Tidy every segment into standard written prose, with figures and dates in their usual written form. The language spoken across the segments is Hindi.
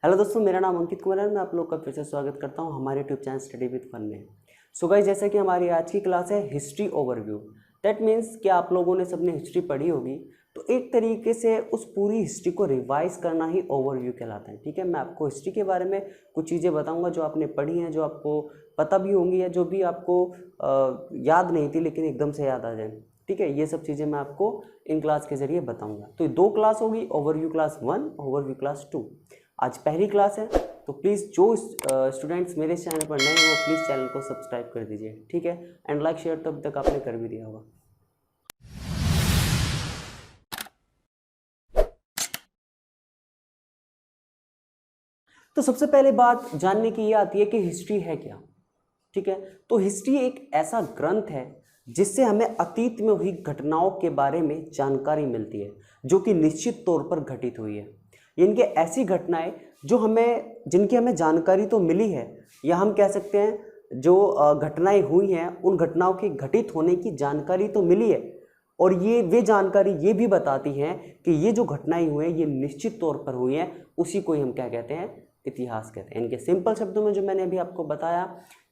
हेलो दोस्तों, मेरा नाम अंकित कुमार है। मैं आप लोग का फिर से स्वागत करता हूं हमारे YouTube channel study with fun में। सो गाइस, जैसा कि हमारी आज की क्लास है हिस्ट्री ओवरव्यू। दैट मीन्स कि आप लोगों ने सबने हिस्ट्री पढ़ी होगी, तो एक तरीके से उस पूरी हिस्ट्री को रिवाइज करना ही ओवरव्यू कहलाता है। ठीक है, मैं आपको हिस्ट्री के बारे में कुछ चीज़ें बताऊँगा जो आपने पढ़ी हैं, जो आपको पता भी होंगी या जो भी आपको याद नहीं थी लेकिन एकदम से याद आ जाए। ठीक है, ये सब चीज़ें मैं आपको इन क्लास के जरिए बताऊँगा। तो 2 क्लास होगी, ओवरव्यू क्लास 1, ओवरव्यू क्लास 2। आज पहली क्लास है, तो प्लीज़ जो स्टूडेंट्स मेरे चैनल पर नए हैं वो प्लीज़ चैनल को सब्सक्राइब कर दीजिए। ठीक है, एंड लाइक शेयर तो अभी तक आपने कर भी दिया होगा। तो सबसे पहले बात जानने की ये आती है कि हिस्ट्री है क्या। ठीक है, तो हिस्ट्री एक ऐसा ग्रंथ है जिससे हमें अतीत में हुई घटनाओं के बारे में जानकारी मिलती है जो कि निश्चित तौर पर घटित हुई है। इनके ऐसी घटनाएं जिनकी हमें जानकारी तो मिली है, या हम कह सकते हैं जो घटनाएं हुई हैं उन घटनाओं के घटित होने की जानकारी तो मिली है, और वे जानकारी ये भी बताती हैं कि ये जो घटनाएं हुई हैं ये निश्चित तौर पर हुई हैं। उसी को ही हम क्या कहते हैं, इतिहास कहते हैं। इनके सिंपल शब्दों में जो मैंने अभी आपको बताया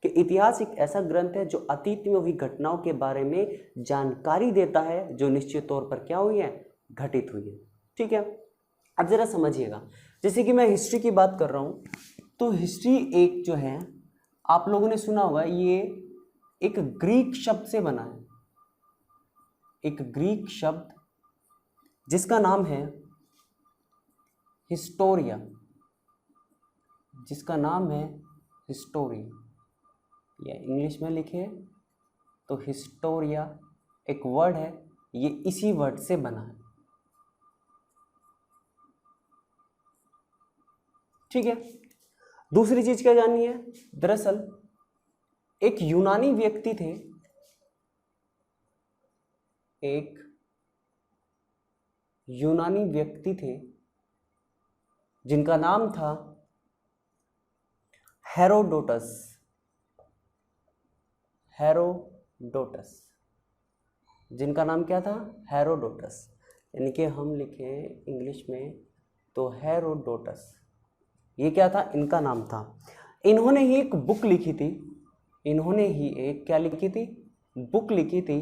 कि इतिहास एक ऐसा ग्रंथ है जो अतीत में हुई घटनाओं के बारे में जानकारी देता है जो निश्चित तौर पर क्या हुई है, घटित हुई है। ठीक है, अब जरा समझिएगा, जैसे कि मैं हिस्ट्री की बात कर रहा हूँ, तो हिस्ट्री एक जो है, आप लोगों ने सुना होगा, ये एक ग्रीक शब्द से बना है। एक ग्रीक शब्द जिसका नाम है हिस्टोरिया, जिसका नाम है हिस्टोरिया, या इंग्लिश में लिखे तो हिस्टोरिया एक वर्ड है, ये इसी वर्ड से बना है। ठीक है, दूसरी चीज क्या जाननी है, दरअसल एक यूनानी व्यक्ति थे, एक यूनानी व्यक्ति थे जिनका नाम था हेरोडोटस। हेरोडोटस, जिनका नाम क्या था, हेरोडोटस, यानी कि हम लिखे इंग्लिश में तो हेरोडोटस, ये क्या था, इनका नाम था। इन्होंने ही एक बुक लिखी थी, इन्होंने ही एक क्या लिखी थी, बुक लिखी थी,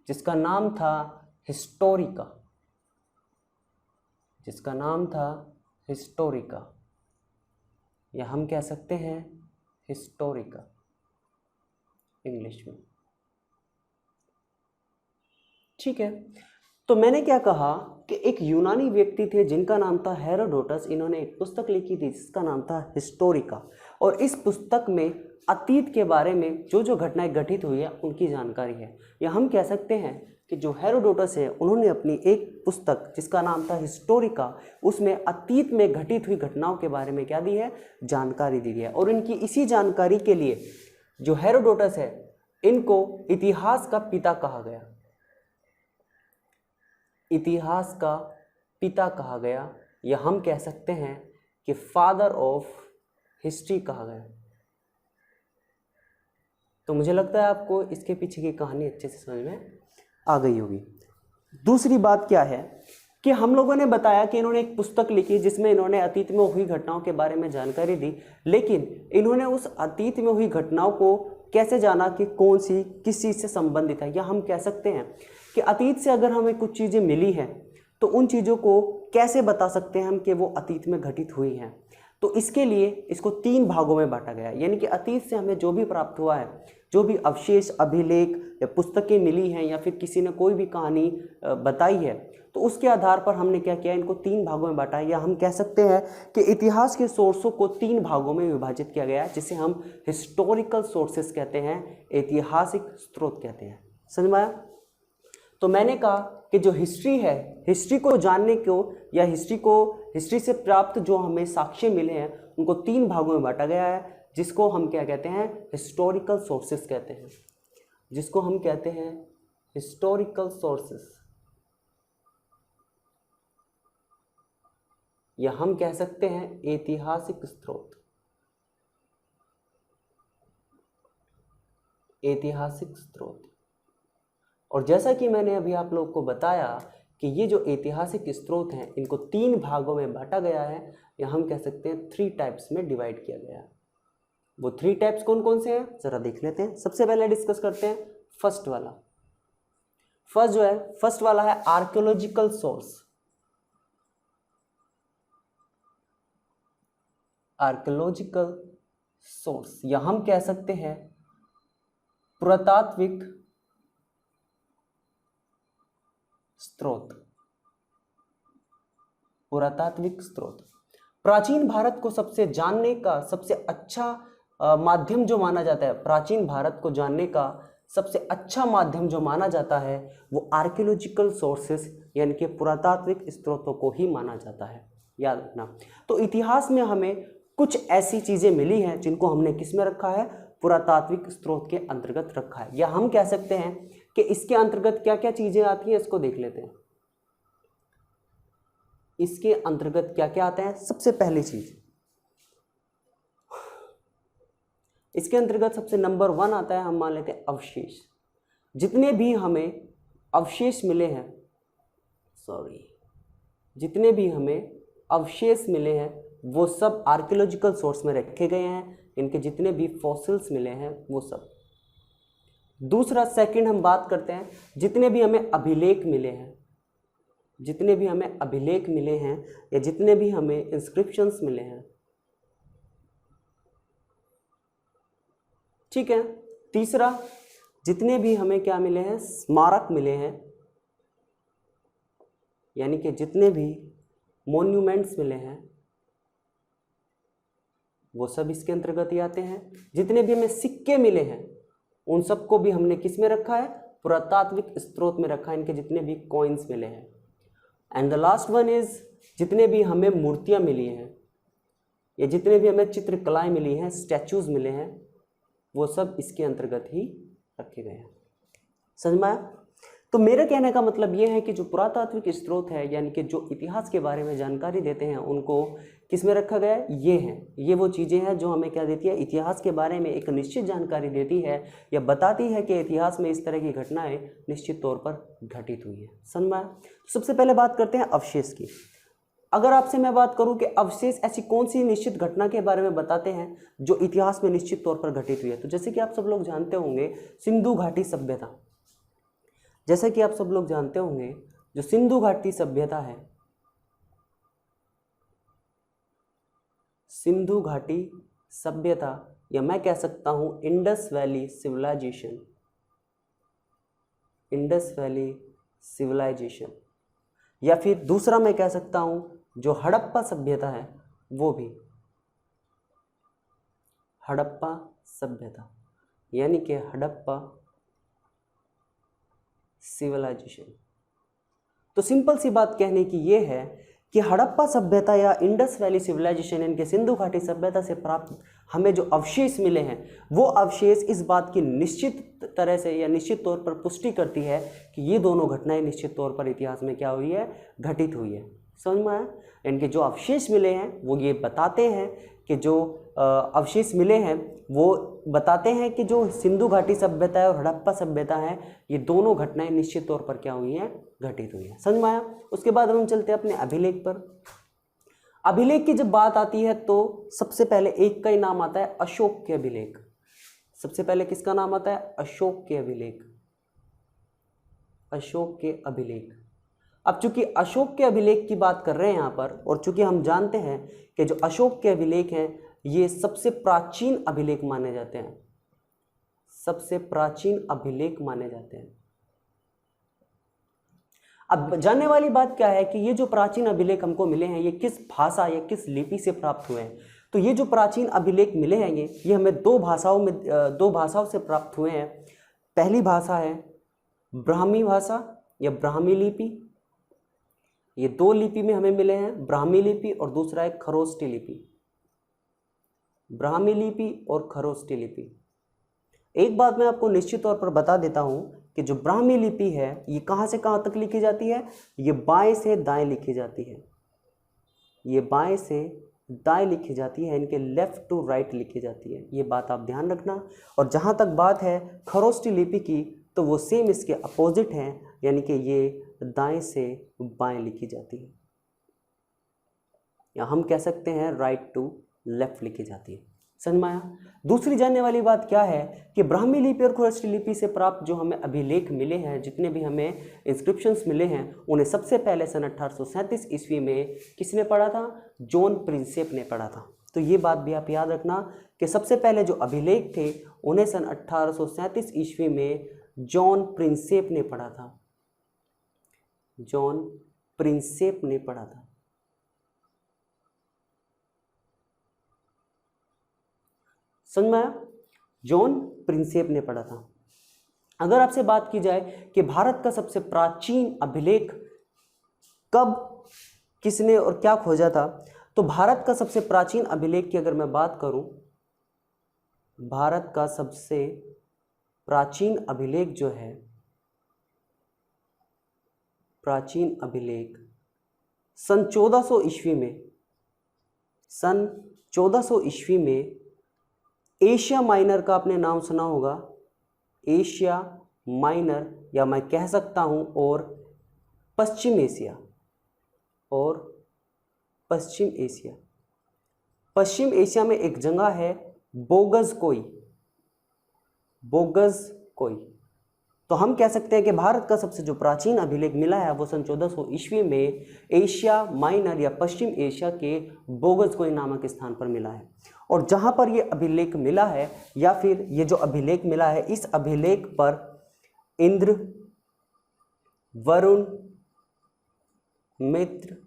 जिसका नाम था हिस्टोरिका, जिसका नाम था हिस्टोरिका, या हम कह सकते हैं हिस्टोरिका इंग्लिश में। ठीक है, तो मैंने क्या कहा कि एक यूनानी व्यक्ति थे जिनका नाम था हेरोडोटस। इन्होंने एक पुस्तक लिखी थी जिसका नाम था हिस्टोरिका, और इस पुस्तक में अतीत के बारे में जो जो घटनाएं घटित हुई है उनकी जानकारी है। या हम कह सकते हैं कि जो हेरोडोटस है उन्होंने अपनी एक पुस्तक जिसका नाम था हिस्टोरिका, उसमें अतीत में घटित हुई घटनाओं के बारे में क्या दी है, जानकारी दी है। और इनकी इसी जानकारी के लिए जो हेरोडोटस है, इनको इतिहास का पिता कहा गया, इतिहास का पिता कहा गया, या हम कह सकते हैं कि फादर ऑफ हिस्ट्री कहा गया। तो मुझे लगता है आपको इसके पीछे की कहानी अच्छे से समझ में आ गई होगी। दूसरी बात क्या है कि हम लोगों ने बताया कि इन्होंने एक पुस्तक लिखी जिसमें इन्होंने अतीत में हुई घटनाओं के बारे में जानकारी दी, लेकिन इन्होंने उस अतीत में हुई घटनाओं को कैसे जाना कि कौन सी किस चीज़ से संबंधित है। या हम कह सकते हैं कि अतीत से अगर हमें कुछ चीज़ें मिली हैं तो उन चीज़ों को कैसे बता सकते हैं हम कि वो अतीत में घटित हुई हैं। तो इसके लिए इसको 3 भागों में बांटा गया, यानी कि अतीत से हमें जो भी प्राप्त हुआ है, जो भी अवशेष, अभिलेख या पुस्तकें मिली हैं, या फिर किसी ने कोई भी कहानी बताई है, तो उसके आधार पर हमने क्या किया, इनको 3 भागों में बांटा है। या हम कह सकते हैं कि इतिहास के सोर्सों को 3 भागों में विभाजित किया गया है, जिसे हम हिस्टोरिकल सोर्सेस कहते हैं, ऐतिहासिक स्रोत कहते हैं। समझ में आया? तो मैंने कहा कि जो हिस्ट्री है, हिस्ट्री को जानने को या हिस्ट्री से प्राप्त जो हमें साक्ष्य मिले हैं उनको 3 भागों में बांटा गया है, जिसको हम क्या कहते हैं, हिस्टोरिकल सोर्सेस कहते हैं, जिसको हम कहते हैं हिस्टोरिकल सोर्सेस, या हम कह सकते हैं ऐतिहासिक स्रोत, ऐतिहासिक स्रोत। और जैसा कि मैंने अभी आप लोग को बताया कि ये जो ऐतिहासिक स्रोत हैं इनको 3 भागों में बांटा गया है, या हम कह सकते हैं 3 टाइप्स में डिवाइड किया गया है। वो 3 टाइप्स कौन कौन से हैं जरा देख लेते हैं। सबसे पहले डिस्कस करते हैं फर्स्ट वाला। फर्स्ट वाला है आर्कियोलॉजिकल सोर्स। आर्कियोलॉजिकल सोर्स या हम कह सकते हैं पुरातात्विक स्रोत। पुरातात्विक स्रोत प्राचीन भारत को सबसे जानने का सबसे अच्छा माध्यम जो माना जाता है, प्राचीन भारत को जानने का सबसे अच्छा माध्यम जो माना जाता है वो आर्कियोलॉजिकल सोर्सेस यानी कि पुरातात्विक स्रोतों को ही माना जाता है, याद रखना। तो इतिहास में हमें कुछ ऐसी चीजें मिली हैं जिनको हमने किस में रखा है, पुरातात्विक स्रोत के अंतर्गत रखा है, या हम कह सकते हैं कि इसके अंतर्गत क्या क्या चीजें आती हैं इसको देख लेते हैं। इसके अंतर्गत क्या क्या आता है, सबसे पहली चीज इसके अंतर्गत सबसे नंबर 1 आता है, हम मान लेते हैं अवशेष। जितने भी हमें अवशेष मिले हैं, जितने भी हमें अवशेष मिले हैं वो सब आर्कियोलॉजिकल सोर्स में रखे गए हैं। इनके जितने भी फॉसिल्स मिले हैं वो सब। दूसरा सेकंड हम बात करते हैं जितने भी हमें अभिलेख मिले हैं, जितने भी हमें अभिलेख मिले हैं या जितने भी हमें इंस्क्रिप्शंस मिले हैं, ठीक है। तीसरा जितने भी हमें क्या मिले हैं, स्मारक मिले हैं, यानी कि जितने भी मॉन्यूमेंट्स मिले हैं वो सब इसके अंतर्गत ही आते हैं। जितने भी हमें सिक्के मिले हैं उन सबको भी हमने किस में रखा है, पुरातात्विक स्रोत में रखा है, इनके जितने भी कॉइन्स मिले हैं। And the last one is जितने भी हमें मूर्तियां मिली हैं या जितने भी हमें चित्रकलाएं मिली हैं, स्टैचूज मिले हैं, वो सब इसके अंतर्गत ही रखे गए हैं। समझ में आया? तो मेरे कहने का मतलब ये है कि जो पुरातात्विक स्रोत है यानी कि जो इतिहास के बारे में जानकारी देते हैं उनको किस में रखा गया है, ये है, ये वो चीज़ें हैं जो हमें क्या देती है, इतिहास के बारे में एक निश्चित जानकारी देती है या बताती है कि इतिहास में इस तरह की घटनाएं निश्चित तौर पर घटित हुई है। समझ में आया? सबसे पहले बात करते हैं अवशेष की। अगर आपसे मैं बात करूं कि अवशेष ऐसी कौन सी निश्चित घटना के बारे में बताते हैं जो इतिहास में निश्चित तौर पर घटित हुई है, तो जैसे कि आप सब लोग जानते होंगे सिंधु घाटी सभ्यता, जैसे कि आप सब लोग जानते होंगे जो सिंधु घाटी सभ्यता है, सिंधु घाटी सभ्यता या मैं कह सकता हूं Indus valley civilisation, Indus valley civilisation, या फिर दूसरा मैं कह सकता हूं जो हड़प्पा सभ्यता है वो भी हड़प्पा सभ्यता, यानी कि हड़प्पा सिविलाइजेशन। तो सिंपल सी बात कहने की ये है कि हड़प्पा सभ्यता या इंडस वैली सिविलाइजेशन इनके सिंधु घाटी सभ्यता से प्राप्त हमें जो अवशेष मिले हैं वो अवशेष इस बात की निश्चित तरह से या निश्चित तौर पर पुष्टि करती है कि ये दोनों घटनाएं निश्चित तौर पर इतिहास में क्या हुई है, घटित हुई है। समझ में आया? इनके जो अवशेष मिले हैं वो ये बताते हैं कि जो अवशेष मिले हैं वो बताते हैं कि जो सिंधु घाटी सभ्यता है और हड़प्पा सभ्यता है ये दोनों घटनाएं निश्चित तौर पर क्या हुई हैं, घटित हुई हैं। समझ में आया? उसके बाद हम चलते हैं अपने अभिलेख पर। अभिलेख की जब बात आती है तो सबसे पहले एक का ही नाम आता है, अशोक के अभिलेख। सबसे पहले किसका नाम आता है, अशोक के अभिलेख, अशोक के अभिलेख। अब चूंकि अशोक के अभिलेख की बात कर रहे हैं यहाँ पर और चूंकि हम जानते हैं कि जो अशोक के अभिलेख हैं ये सबसे प्राचीन अभिलेख माने जाते हैं, सबसे प्राचीन अभिलेख माने जाते हैं। अब जानने वाली बात क्या है कि ये जो प्राचीन अभिलेख हमको मिले हैं ये किस भाषा या किस लिपि से प्राप्त हुए हैं। तो ये जो प्राचीन अभिलेख मिले हैं ये हमें दो भाषाओं से प्राप्त हुए हैं। पहली भाषा है ब्राह्मी भाषा या ब्राह्मी लिपि, ये 2 लिपि में हमें मिले हैं, ब्राह्मी लिपि और दूसरा है खरोष्टी लिपि, ब्राह्मी लिपि और खरोष्टी लिपि। एक बात मैं आपको निश्चित तौर पर बता देता हूं कि जो ब्राह्मी लिपि है ये कहां से कहां तक लिखी जाती है, ये बाएं से दाएं लिखी जाती है, ये बाएं से दाएं लिखी जाती है, इनके लेफ्ट टू राइट लिखी जाती है, ये बात आप ध्यान रखना। और जहां तक बात है खरोष्टी लिपि की तो वो सेम इसके अपोजिट है, यानी कि ये दाएं से बाएं लिखी जाती है। या हम कह सकते हैं राइट टू लेफ्ट लिखी जाती है। समझ में आया। दूसरी जानने वाली बात क्या है कि ब्राह्मी लिपि और खरोष्ठी लिपि से प्राप्त जो हमें अभिलेख मिले हैं, जितने भी हमें इंस्क्रिप्शंस मिले हैं, उन्हें सबसे पहले सन 1837 ईस्वी में किसने पढ़ा था? जॉन प्रिंसेप ने पढ़ा था। तो ये बात भी आप याद रखना कि सबसे पहले जो अभिलेख थे उन्हें सन 1837 ईस्वी में जॉन प्रिंसेप ने पढ़ा था। जॉन प्रिंसेप ने पढ़ा था। समझ में आया? जॉन प्रिंसेप ने पढ़ा था। अगर आपसे बात की जाए कि भारत का सबसे प्राचीन अभिलेख कब किसने और क्या खोजा था, तो भारत का सबसे प्राचीन अभिलेख की अगर मैं बात करूं, भारत का सबसे प्राचीन अभिलेख जो है, प्राचीन अभिलेख सन 1400 ईस्वी में, सन 1400 ईस्वी में एशिया माइनर का आपने नाम सुना होगा। एशिया माइनर, या मैं कह सकता हूं और पश्चिम एशिया, और पश्चिम एशिया। पश्चिम एशिया में एक जगह है बोगज़कोई, बोगज़कोई। तो हम कह सकते हैं कि भारत का सबसे जो प्राचीन अभिलेख मिला है वो सन 1400 ईस्वी में एशिया माइनर या पश्चिम एशिया के बोगज़कोई नामक स्थान पर मिला है। और जहां पर ये अभिलेख मिला है, या फिर ये जो अभिलेख मिला है, इस अभिलेख पर इंद्र, वरुण, मित्र,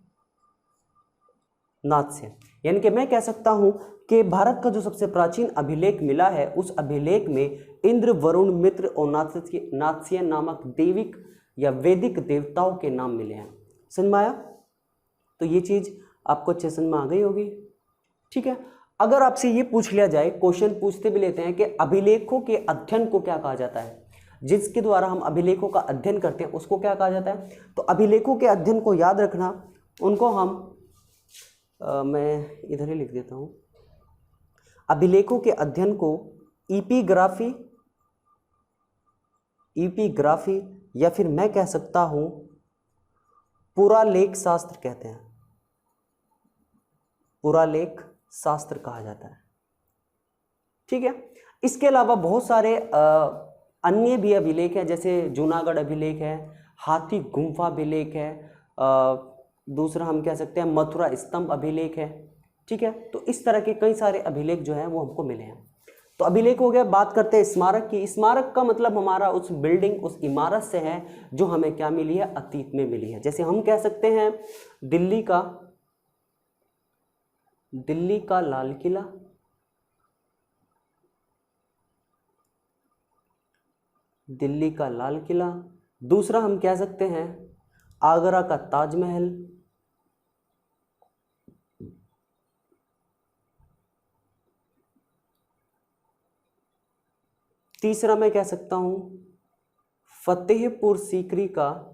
नात्स्य, यानी कि मैं कह सकता हूं कि भारत का जो सबसे प्राचीन अभिलेख मिला है उस अभिलेख में इंद्र, वरुण, मित्र और नात्स्य नामक दैविक या वैदिक देवताओं के नाम मिले हैं। समझ में आया? तो ये चीज आपको अच्छे समझ में आ गई होगी। ठीक है। अगर आपसे ये पूछ लिया जाए, क्वेश्चन पूछते भी लेते हैं कि अभिलेखों के अध्ययन को क्या कहा जाता है, जिसके द्वारा हम अभिलेखों का अध्ययन करते हैं उसको क्या कहा जाता है? तो अभिलेखों के अध्ययन को याद रखना, उनको हम मैं इधर ही लिख देता हूं। अभिलेखों के अध्ययन को इपिग्राफी, इपिग्राफी या फिर मैं कह सकता हूं पुरालेख शास्त्र कहते हैं। पुरालेख शास्त्र कहा जाता है। ठीक है। इसके अलावा बहुत सारे अन्य भी अभिलेख हैं, जैसे जूनागढ़ अभिलेख है, हाथी गुम्फा अभिलेख है, दूसरा हम कह सकते हैं मथुरा स्तंभ अभिलेख है। ठीक है। तो इस तरह के कई सारे अभिलेख जो हैं वो हमको मिले हैं। तो अभिलेख हो गया। बात करते हैं स्मारक की। स्मारक का मतलब हमारा उस बिल्डिंग, उस इमारत से है जो हमें क्या मिली है, अतीत में मिली है। जैसे हम कह सकते हैं दिल्ली का लाल किला, दिल्ली का लाल किला। दूसरा हम कह सकते हैं आगरा का ताजमहल। तीसरा मैं कह सकता हूं फतेहपुर सीकरी का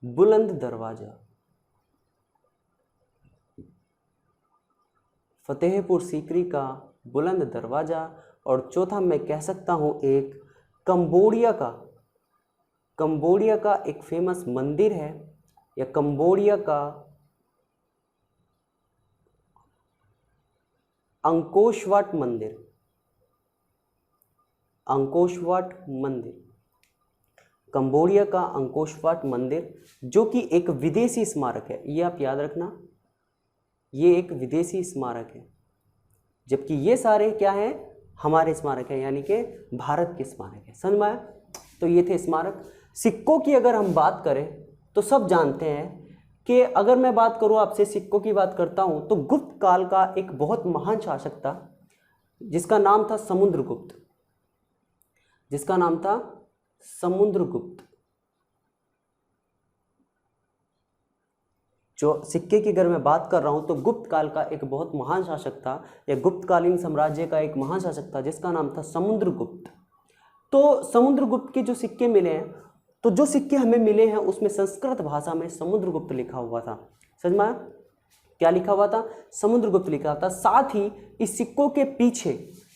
बुलंद दरवाजा। फतेहपुर सीकरी का बुलंद दरवाजा। और चौथा मैं कह सकता हूं एक कंबोडिया का एक फेमस मंदिर है, या कंबोडिया का अंकोशवाट मंदिर। कंबोडिया का अंकोशवाट मंदिर, जो कि एक विदेशी स्मारक है। ये आप याद रखना, ये एक विदेशी स्मारक है, जबकि ये सारे क्या हैं, हमारे स्मारक है, यानी कि भारत के स्मारक है। समझ में आया? तो ये थे स्मारक। सिक्कों की अगर हम बात करें तो सब जानते हैं कि अगर मैं बात करूं, आपसे सिक्कों की बात करता हूं, तो गुप्त काल का एक बहुत महान शासक था जिसका नाम था समुद्रगुप्त। जो सिक्के की अगर मैं बात कर रहा हूं तो गुप्त काल का एक बहुत महान शासक था, या गुप्तकालीन साम्राज्य का एक महान शासक था जिसका नाम था समुद्रगुप्त। तो समुद्रगुप्त के जो सिक्के मिले हैं, तो जो सिक्के हमें मिले हैं उसमें संस्कृत भाषा में समुद्रगुप्त लिखा हुआ था। समझ में आया? क्या लिखा हुआ था? समुद्रगुप्त लिखा था। साथ ही इस सिक्कों के पीछे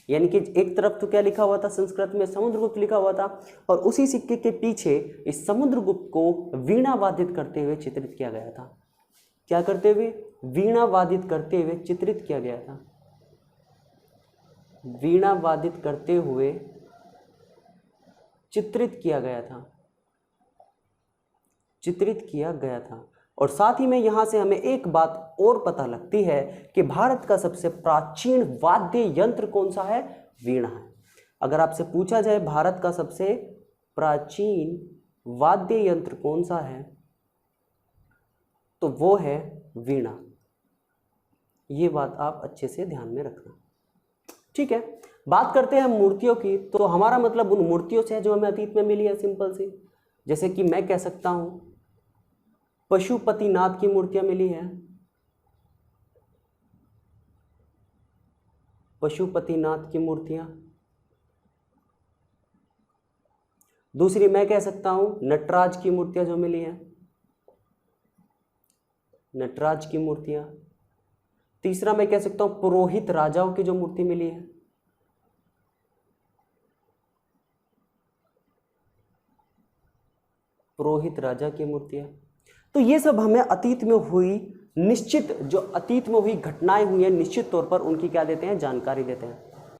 यानी कि एक तरफ तो क्या लिखा हुआ था संस्कृत में, समुद्रगुप्त लिखा हुआ था, और उसी सिक्के के पीछे इस समुद्रगुप्त को वीणा वादित करते हुए चित्रित किया गया था। क्या करते हुए? वीणा वादित करते हुए चित्रित किया गया था। वीणा वादित करते हुए चित्रित किया गया था, चित्रित किया गया था। और साथ ही में यहाँ से हमें एक बात और पता लगती है कि भारत का सबसे प्राचीन वाद्य यंत्र कौन सा है? वीणा है। अगर आपसे पूछा जाए भारत का सबसे प्राचीन वाद्य यंत्र कौन सा है, तो वो है वीणा। ये बात आप अच्छे से ध्यान में रखना, ठीक है। बात करते हैं मूर्तियों की, तो हमारा मतलब उन मूर्तियों से है जो हमें अतीत में मिली है, सिंपल सी। जैसे कि मैं कह सकता हूं पशुपतिनाथ की मूर्तियां मिली है, पशुपतिनाथ की मूर्तियां। दूसरी मैं कह सकता हूं नटराज की मूर्तियां जो मिली है, नटराज की मूर्तियां। तीसरा मैं कह सकता हूं पुरोहित राजाओं की जो मूर्ति मिली है, पुरोहित राजा की मूर्तियां। तो ये सब हमें अतीत में हुई निश्चित, जो अतीत में हुई घटनाएं हुई हैं, निश्चित तौर पर उनकी क्या देते हैं? जानकारी देते हैं।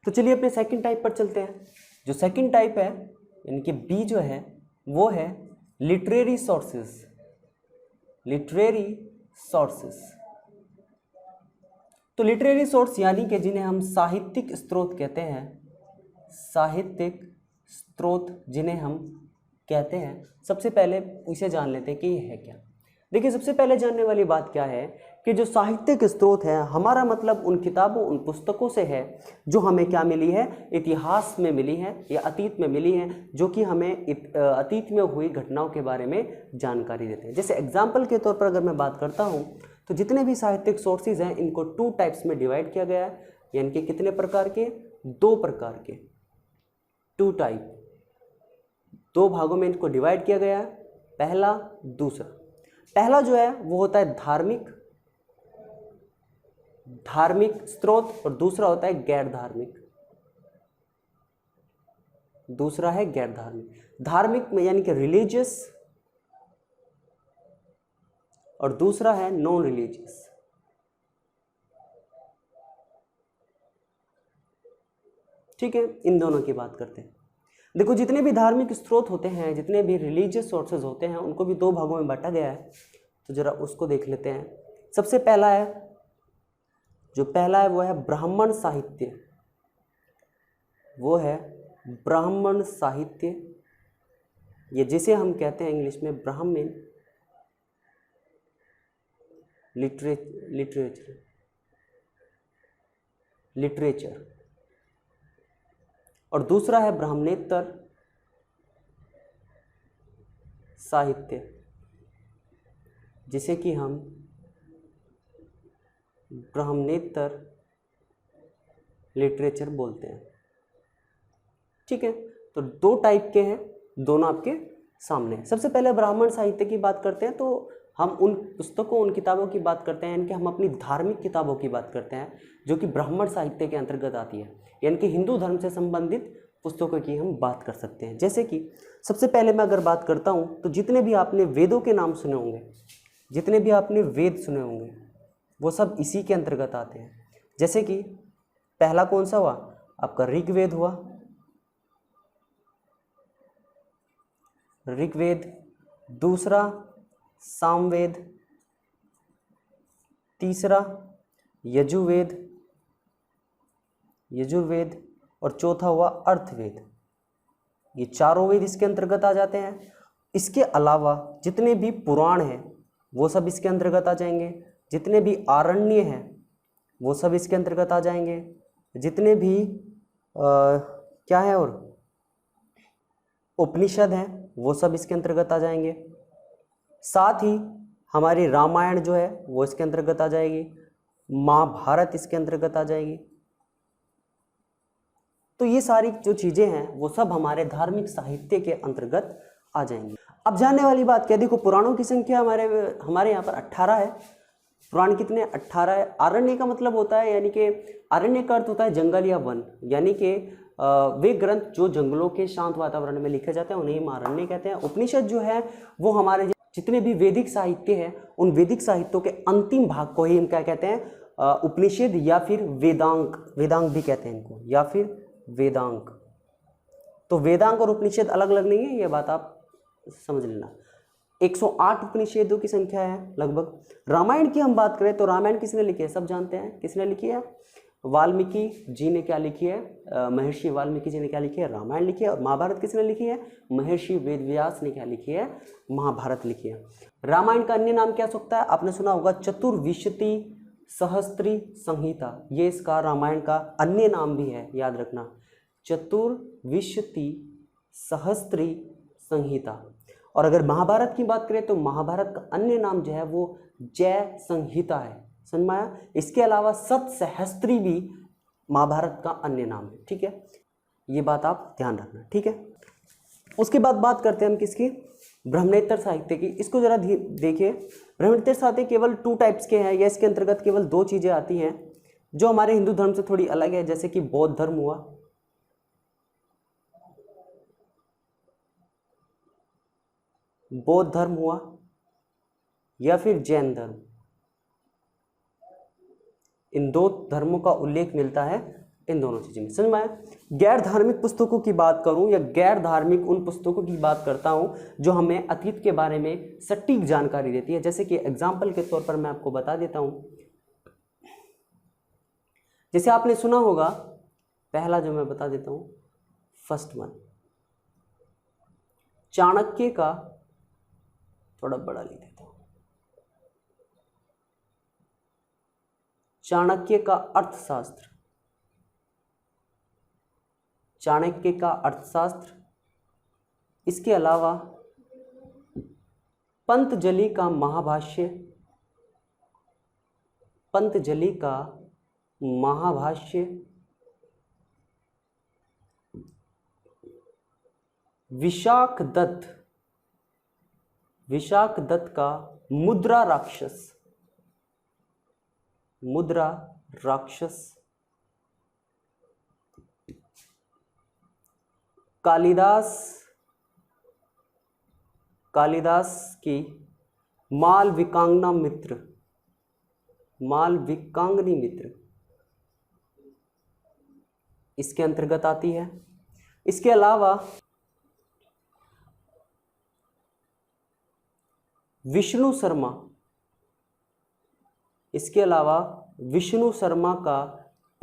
तो चलिए अपने सेकंड टाइप पर चलते हैं। जो सेकंड टाइप है यानी कि बी जो है वो है लिटरेरी सोर्सेस, लिटरेरी सोर्सेस। तो लिटरेरी सोर्स यानी कि जिन्हें हम साहित्यिक स्रोत कहते हैं, साहित्यिक स्रोत जिन्हें हम कहते हैं। सबसे पहले इसे जान लेते हैं कि ये है क्या। देखिए सबसे पहले जानने वाली बात क्या है कि जो साहित्यिक स्रोत है, हमारा मतलब उन किताबों, उन पुस्तकों से है जो हमें क्या मिली है? इतिहास में मिली है या अतीत में मिली है, जो कि हमें अतीत में हुई घटनाओं के बारे में जानकारी देते हैं। जैसे एग्जाम्पल के तौर पर अगर मैं बात करता हूँ तो जितने भी साहित्यिक सोर्सेज हैं इनको 2 टाइप्स में डिवाइड किया गया है। यानी कि कितने प्रकार के? 2 प्रकार के, 2 टाइप, 2 भागों में इनको डिवाइड किया गया है, पहला दूसरा। पहला जो है वो होता है धार्मिक, धार्मिक स्रोत, और दूसरा होता है गैर धार्मिक, दूसरा है गैर धार्मिक। धार्मिक में यानी कि रिलीजियस, और दूसरा है नॉन रिलीजियस। ठीक है, इन दोनों की बात करते हैं। देखो जितने भी धार्मिक स्रोत होते हैं, जितने भी रिलीजियस सोर्सेज होते हैं, उनको भी 2 भागों में बांटा गया है। तो जरा उसको देख लेते हैं। सबसे पहला है, जो पहला है वो है ब्राह्मण साहित्य, वो है ब्राह्मण साहित्य, ये जिसे हम कहते हैं इंग्लिश में ब्राह्मण लिटरेचर। और दूसरा है ब्राह्मणेतर साहित्य, जिसे कि हम ब्राह्मणेतर लिटरेचर बोलते हैं। ठीक है, तो 2 टाइप के हैं, दोनों आपके सामने हैं। सबसे पहले ब्राह्मण साहित्य की बात करते हैं, तो हम उन पुस्तकों, उन किताबों की बात करते हैं, यानी कि हम अपनी धार्मिक किताबों की बात करते हैं जो कि ब्राह्मण साहित्य के अंतर्गत आती है, यानी कि हिंदू धर्म से संबंधित पुस्तकों की हम बात कर सकते हैं। जैसे कि सबसे पहले मैं अगर बात करता हूँ तो जितने भी आपने वेदों के नाम सुने होंगे, जितने भी आपने वेद सुने होंगे, वो सब इसी के अंतर्गत आते हैं। जैसे कि पहला कौन सा हुआ? आपका ऋग्वेद हुआ, ऋग्वेद। दूसरा सामवेद, तीसरा यजुर्वेद, और चौथा हुआ अर्थवेद। ये चारों वेद इसके अंतर्गत आ जाते हैं। इसके अलावा जितने भी पुराण हैं वो सब इसके अंतर्गत आ जाएंगे, जितने भी आरण्य हैं वो सब इसके अंतर्गत आ जाएंगे, जितने भी क्या है और उपनिषद हैं वो सब इसके अंतर्गत आ जाएंगे। साथ ही हमारी रामायण जो है वो इसके अंतर्गत आ जाएगी, महाभारत इसके अंतर्गत आ जाएगी। तो ये सारी जो चीज़ें हैं वो सब हमारे धार्मिक साहित्य के अंतर्गत आ जाएंगी। अब जानने वाली बात क्या, देखो पुराणों की संख्या हमारे यहाँ पर 18 है, पुराण कितने 18 है। आरण्य का मतलब होता है, यानी कि आरण्य का अर्थ होता है जंगल या वन, यानी कि वे ग्रंथ जो जंगलों के शांत वातावरण में लिखे जाते हैं उन्हें हम आरण्य कहते हैं। उपनिषद जो है वो हमारे जितने भी वैदिक साहित्य है उन वैदिक साहित्यों के अंतिम भाग को ही हम क्या कहते हैं, उपनिषद या फिर वेदांग, वेदांग भी कहते हैं इनको, या फिर वेदांग। तो वेदांग और उपनिषद अलग अलग नहीं है, ये बात आप समझ लेना। 108 उपनिषदों की संख्या है लगभग। रामायण की हम बात करें तो रामायण किसने लिखी है, सब जानते हैं किसने लिखी है, वाल्मीकि जी ने क्या लिखी है, महर्षि वाल्मीकि जी ने क्या लिखी है, रामायण लिखी है। और महाभारत किसने लिखी है, महर्षि वेदव्यास ने क्या लिखी है, महाभारत लिखी है। रामायण का अन्य नाम क्या हो सकता है, आपने सुना होगा चतुर्विंशति सहस्त्री संहिता, ये इसका रामायण का अन्य नाम भी है, याद रखना, चतुर्विंशति सहस्त्री संहिता। और अगर महाभारत की बात करें तो महाभारत का अन्य नाम जो है वो जय संहिता है, समझ में आया। इसके अलावा सतसहस्त्री भी महाभारत का अन्य नाम है, ठीक है, ये बात आप ध्यान रखना, ठीक है। उसके बाद बात करते हैं हम किसकी, ब्रह्मनेत्र साहित्य की। इसको जरा देखिए, ब्रह्मनेत्र साहित्य केवल 2 टाइप्स के हैं, या इसके अंतर्गत केवल 2 चीजें आती हैं जो हमारे हिंदू धर्म से थोड़ी अलग है, जैसे कि बौद्ध धर्म हुआ, बौद्ध धर्म हुआ, या फिर जैन धर्म। इन 2 धर्मों का उल्लेख मिलता है इन दोनों चीजों में, समझ में आया। गैर धार्मिक पुस्तकों की बात करूं या गैर धार्मिक उन पुस्तकों की बात करता हूं जो हमें अतीत के बारे में सटीक जानकारी देती है। जैसे कि एग्जाम्पल के तौर पर मैं आपको बता देता हूं, जैसे आपने सुना होगा, पहला जो मैं बता देता हूं, फर्स्ट वन, चाणक्य का, थोड़ा बड़ा लिख देता हूं, चाणक्य का अर्थशास्त्र, चाणक्य का अर्थशास्त्र। इसके अलावा पंतजलि का महाभाष्य, पंतजलि का महाभाष्य, विशाख दत्त, विशाख दत्त का मुद्रा राक्षस, मुद्रा राक्षस। कालिदास, कालिदास की मालविकांगना मित्र, मालविकांगनी मित्र इसके अंतर्गत आती है। इसके अलावा विष्णु शर्मा, इसके अलावा विष्णु शर्मा का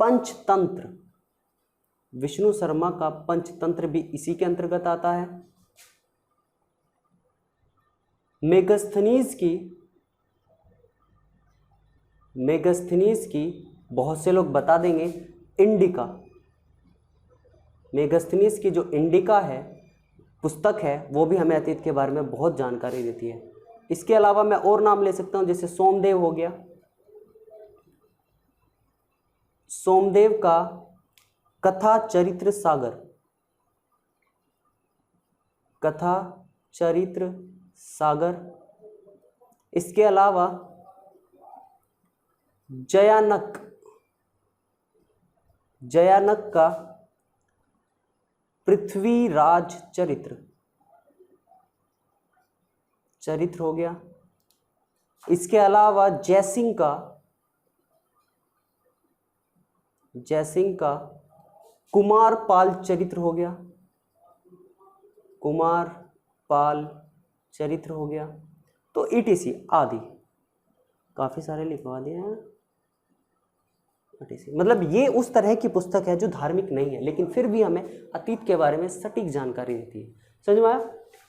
पंचतंत्र, विष्णु शर्मा का पंचतंत्र भी इसी के अंतर्गत आता है। मेगस्थनीज की, मेगस्थनीज की बहुत से लोग बता देंगे इंडिका, मेगस्थनीज की जो इंडिका है पुस्तक है वो भी हमें अतीत के बारे में बहुत जानकारी देती है। इसके अलावा मैं और नाम ले सकता हूं, जैसे सोमदेव हो गया, सोमदेव का कथा चरित्र सागर, कथा चरित्र सागर। इसके अलावा जयानक, जयानक का पृथ्वीराज चरित्र, चरित्र हो गया। इसके अलावा जयसिंह का, जयसिंह का कुमार पाल चरित्र हो गया, कुमार पाल चरित्र हो गया। तो ईटीसी आदि काफी सारे लिखवा दिए हैं। मतलब ये उस तरह की पुस्तक है जो धार्मिक नहीं है लेकिन फिर भी हमें अतीत के बारे में सटीक जानकारी देती है, समझ में आया।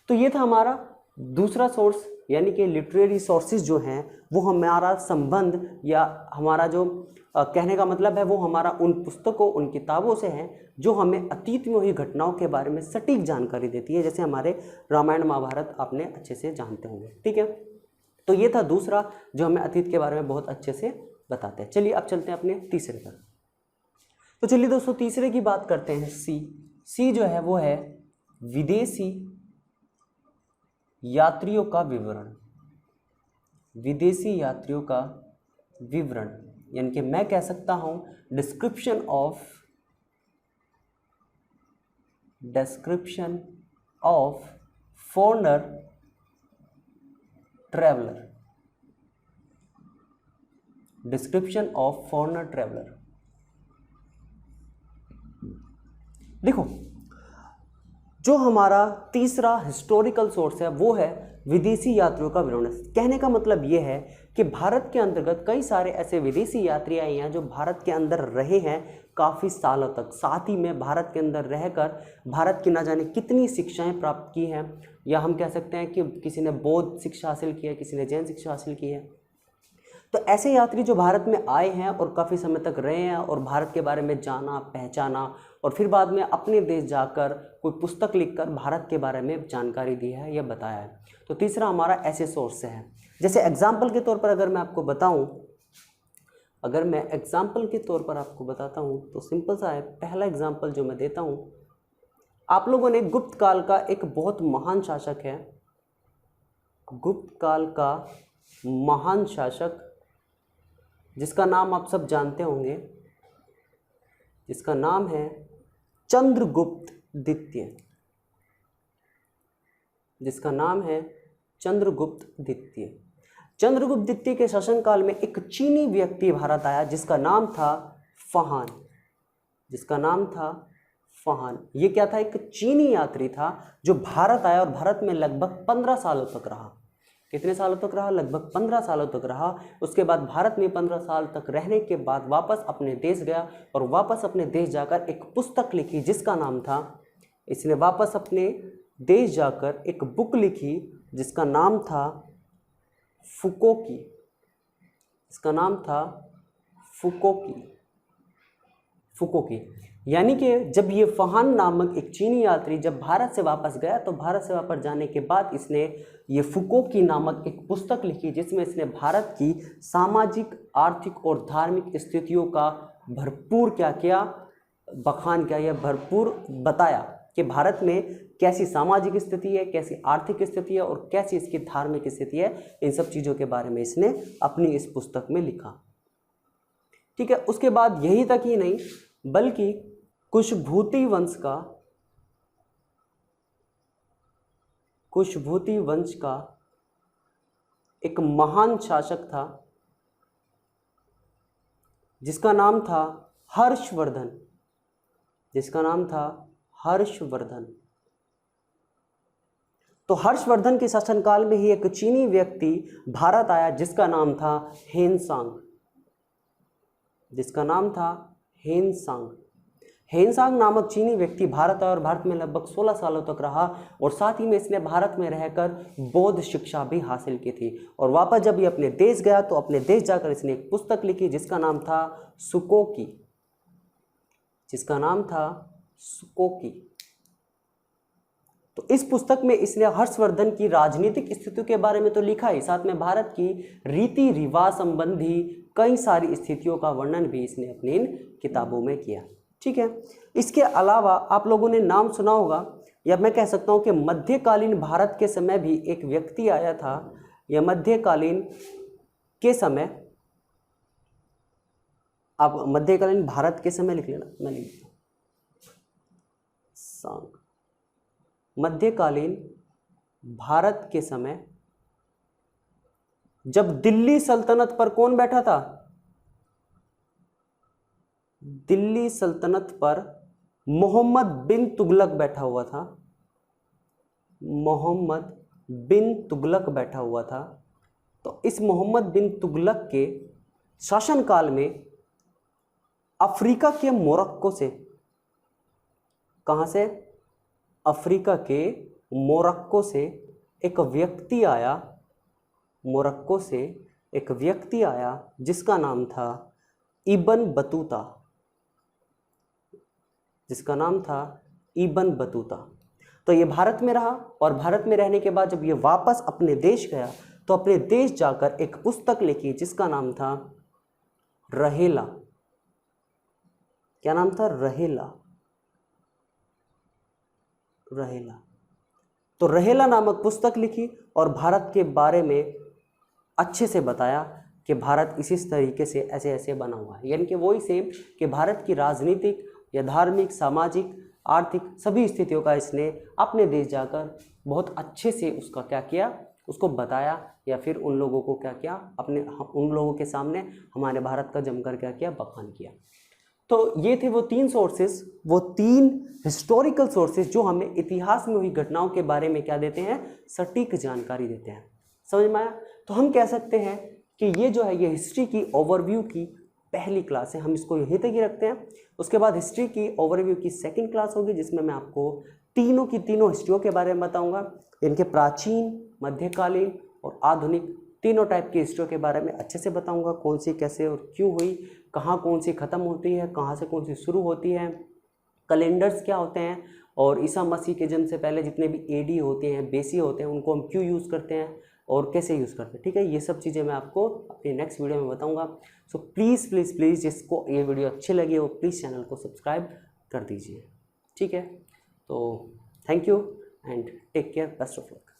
तो ये था हमारा दूसरा सोर्स, यानी कि लिटरेरी सोर्सेज जो हैं वो हमारा संबंध या हमारा जो कहने का मतलब है वो हमारा उन पुस्तकों, उन किताबों से है जो हमें अतीत में हुई घटनाओं के बारे में सटीक जानकारी देती है, जैसे हमारे रामायण महाभारत आपने अच्छे से जानते होंगे, ठीक है। तो ये था दूसरा जो हमें अतीत के बारे में बहुत अच्छे से बताते हैं। चलिए अब चलते हैं अपने तीसरे पर। तो चलिए दोस्तों तीसरे की बात करते हैं। सी जो है वो है विदेशी यात्रियों का विवरण, विदेशी यात्रियों का विवरण, यानी कि मैं कह सकता हूं description of foreigner traveller, description of foreigner traveller. देखो, जो हमारा तीसरा हिस्टोरिकल सोर्स है वो है विदेशी यात्रियों का विवरण। कहने का मतलब ये है कि भारत के अंतर्गत कई सारे ऐसे विदेशी यात्री आए हैं जो भारत के अंदर रहे हैं काफ़ी सालों तक, साथ ही में भारत के अंदर रहकर भारत की ना जाने कितनी शिक्षाएं प्राप्त की हैं, या हम कह सकते हैं कि किसी ने बौद्ध शिक्षा हासिल की है, किसी ने जैन शिक्षा हासिल की है। तो ऐसे यात्री जो भारत में आए हैं और काफ़ी समय तक रहे हैं और भारत के बारे में जाना, पहचाना, और फिर बाद में अपने देश जाकर कोई पुस्तक लिखकर भारत के बारे में जानकारी दी है या बताया है। तो तीसरा हमारा ऐसे सोर्स से है। जैसे एग्जाम्पल के तौर पर अगर मैं आपको बताऊं, अगर मैं एग्जाम्पल के तौर पर आपको बताता हूं तो सिंपल सा है। पहला एग्जाम्पल जो मैं देता हूं, आप लोगों ने गुप्त काल का एक बहुत महान शासक है, गुप्त काल का महान शासक जिसका नाम आप सब जानते होंगे, जिसका नाम है चंद्रगुप्त द्वितीय, जिसका नाम है चंद्रगुप्त द्वितीय। चंद्रगुप्त द्वितीय के शासनकाल में एक चीनी व्यक्ति भारत आया जिसका नाम था फहान, जिसका नाम था फहान। ये क्या था? एक चीनी यात्री था जो भारत आया और भारत में लगभग 15 सालों तक रहा। कितने सालों तक रहा? लगभग 15 सालों तक रहा। उसके बाद भारत में 15 साल तक रहने के बाद वापस अपने देश गया और वापस अपने देश जाकर एक पुस्तक लिखी जिसका नाम था, इसने वापस अपने देश जाकर एक बुक लिखी जिसका नाम था फुकोकी, इसका नाम था फुकोकी। यानी कि जब ये फहान नामक एक चीनी यात्री जब भारत से वापस गया तो भारत से वापस जाने के बाद इसने ये फुकोकी नामक एक पुस्तक लिखी जिसमें इसने भारत की सामाजिक, आर्थिक और धार्मिक स्थितियों का भरपूर क्या किया? बखान किया या भरपूर बताया कि भारत में कैसी सामाजिक स्थिति है, कैसी आर्थिक स्थिति है और कैसी इसकी धार्मिक स्थिति है। इन सब चीज़ों के बारे में इसने अपनी इस पुस्तक में लिखा। ठीक है। उसके बाद यही तक ही नहीं बल्कि कुशभूति वंश का एक महान शासक था जिसका नाम था हर्षवर्धन, जिसका नाम था हर्षवर्धन। तो हर्षवर्धन के शासनकाल में ही एक चीनी व्यक्ति भारत आया जिसका नाम था हेनसांग, जिसका नाम था हेनसांग। हेनसांग नामक चीनी व्यक्ति भारत आया और भारत में लगभग 16 सालों तक रहा और साथ ही में इसने भारत में रहकर बौद्ध शिक्षा भी हासिल की थी। और वापस जब ये अपने देश गया तो अपने देश जाकर इसने एक पुस्तक लिखी जिसका नाम था सुकोकी, जिसका नाम था सुकोकी। तो इस पुस्तक में इसने हर्षवर्धन की राजनीतिक स्थितियों के बारे में तो लिखा ही, साथ में भारत की रीति रिवाज संबंधी कई सारी स्थितियों का वर्णन भी इसने अपनी इन किताबों में किया। ठीक है। इसके अलावा आप लोगों ने नाम सुना होगा या मैं कह सकता हूं कि मध्यकालीन भारत के समय भी एक व्यक्ति आया था, या मध्यकालीन के समय, आप मध्यकालीन भारत के समय लिख लेना, मैं लिख देता हूं। मध्यकालीन भारत के समय जब दिल्ली सल्तनत पर कौन बैठा था? दिल्ली सल्तनत पर मोहम्मद बिन तुगलक बैठा हुआ था, मोहम्मद बिन तुगलक बैठा हुआ था। तो इस मोहम्मद बिन तुगलक के शासनकाल में अफ्रीका के मोरक्को से, कहां से? अफ्रीका के मोरक्को से एक व्यक्ति आया, मोरक्को से एक व्यक्ति आया जिसका नाम था इब्न बतूता, जिसका नाम था इब्न बतूता। तो ये भारत में रहा और भारत में रहने के बाद जब ये वापस अपने देश गया तो अपने देश जाकर एक पुस्तक लिखी जिसका नाम था रहेला। क्या नाम था? रहेला। रहेला। तो रहेला नामक पुस्तक लिखी और भारत के बारे में अच्छे से बताया कि भारत इसी तरीके से ऐसे ऐसे बना हुआ है, यानी कि वही सेम कि भारत की राजनीतिक या धार्मिक, सामाजिक, आर्थिक सभी स्थितियों का इसने अपने देश जाकर बहुत अच्छे से उसका क्या किया, उसको बताया, या फिर उन लोगों को क्या किया, अपने उन लोगों के सामने हमारे भारत का जमकर क्या किया, बखान किया। तो ये थे वो 3 सोर्सेस, वो 3 हिस्टोरिकल सोर्सेस जो हमें इतिहास में हुई घटनाओं के बारे में क्या देते हैं, सटीक जानकारी देते हैं। समझ में आया? तो हम कह सकते हैं कि ये जो है ये हिस्ट्री की ओवरव्यू की पहली क्लास है, हम इसको यहीं तक ही रखते हैं। उसके बाद हिस्ट्री की ओवरव्यू की सेकंड क्लास होगी, जिसमें मैं आपको तीनों की तीनों हिस्ट्रियों के बारे में बताऊंगा, इनके प्राचीन, मध्यकालीन और आधुनिक तीनों टाइप की हिस्ट्रियों के बारे में अच्छे से बताऊंगा, कौन सी कैसे और क्यों हुई, कहाँ कौन सी ख़त्म होती है, कहाँ से कौन सी शुरू होती है, कैलेंडर्स क्या होते हैं, और ईसा मसीह के जन्म से पहले जितने भी एडी होते हैं, बेसी होते हैं, उनको हम क्यों यूज़ करते हैं और कैसे यूज़ करते हैं। ठीक है, ये सब चीज़ें मैं आपको अपनी नेक्स्ट वीडियो में बताऊंगा। सो प्लीज़ प्लीज़ प्लीज़ जिसको ये वीडियो अच्छी लगी वो प्लीज़ चैनल को सब्सक्राइब कर दीजिए। ठीक है, तो thank you and take care, best of luck.